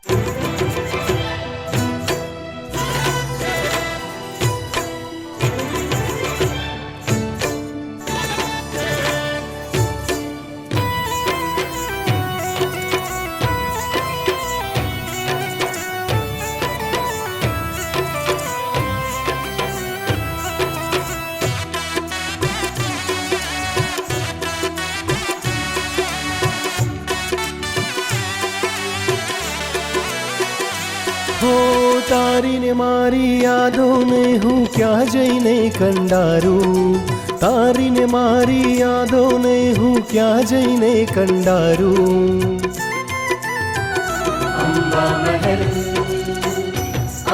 हो तारी ने मारी यादों में हूँ क्या जईने कंडारू, तारी ने मारी यादों में हूँ क्या जईने कंडारू। अम्बा महल,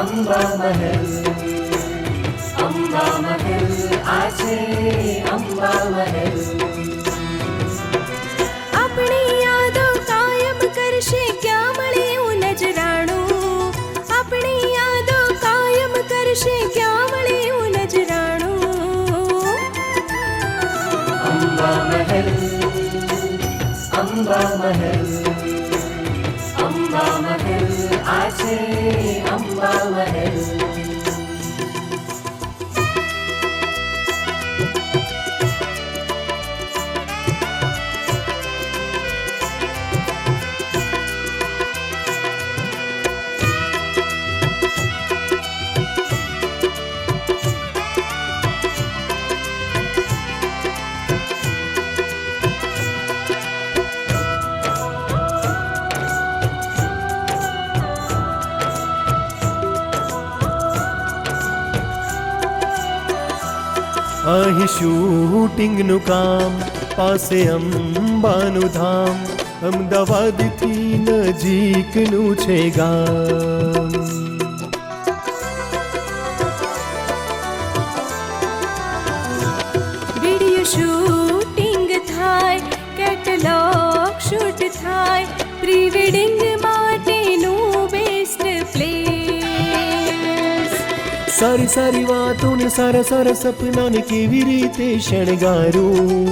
अम्बा महल, अम्बा महल आछे अम्बा महल। अपनी यादों कायम करशे क्या मळ्युं नજરાણું, अपनी यादों कायम करशे क्या मळ्युं नજરાણું। अम्बा महल, अम्बा महल, अम्बा महल आछे अम्बा महल। અહીં શૂટિંગનું કામ, પાસે અંબાનું ધામ, અમદાવાદથી નજીકનું છે ગામ। વિડિયો શૂટિંગ થાય, કેટલોગ શૂટ થાય, પ્રી વેડિંગ માટેનું બેસ્ટ પ્લેસ। સારી સારી વાતોને સારા સારા સપનાને કેવી રીતે શણગારું,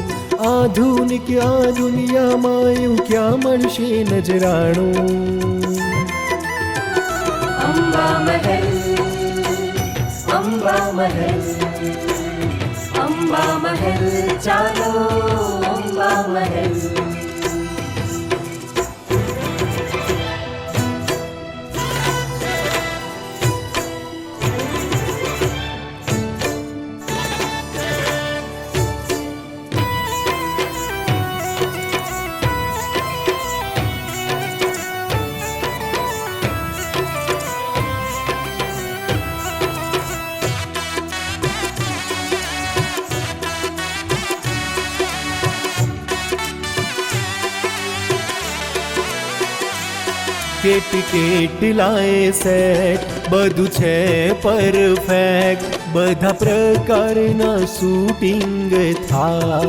આધુનિક આ દુનિયામાં એવું ક્યાં મળશે નજરાણું। अम्बा महल, अम्बा महल, अम्बा महल चालो अम्बा महल। કેટ કેટ લાય સેટ, બધું છે પરફેક્ટ, બધા પ્રકારના શૂટિંગ થાય।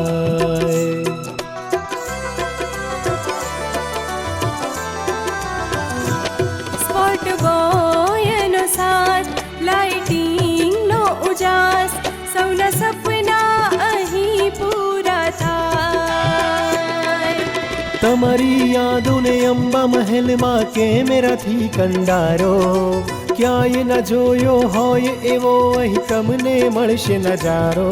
સ્પોટ બોયનો સાથ, લાઇટિંગનો ઉજાસ, સૌના સપના અહીં પૂરા થાય। તમારી યાદોને અંબા મહેલમાં કેમેરાથી કંડારો, ક્યાંય ન જોયો હોય એવો અહીં તમને મળશે નજારો।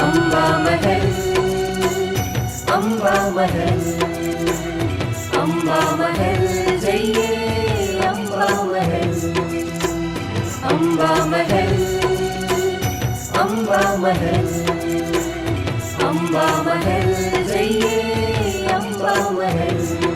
अम्बा महल, अम्बा महल, अम्बा महल जइए अम्बा महल। अम्बा महल, अम्बा महल, अम्बा महल जइए अम्बा महल।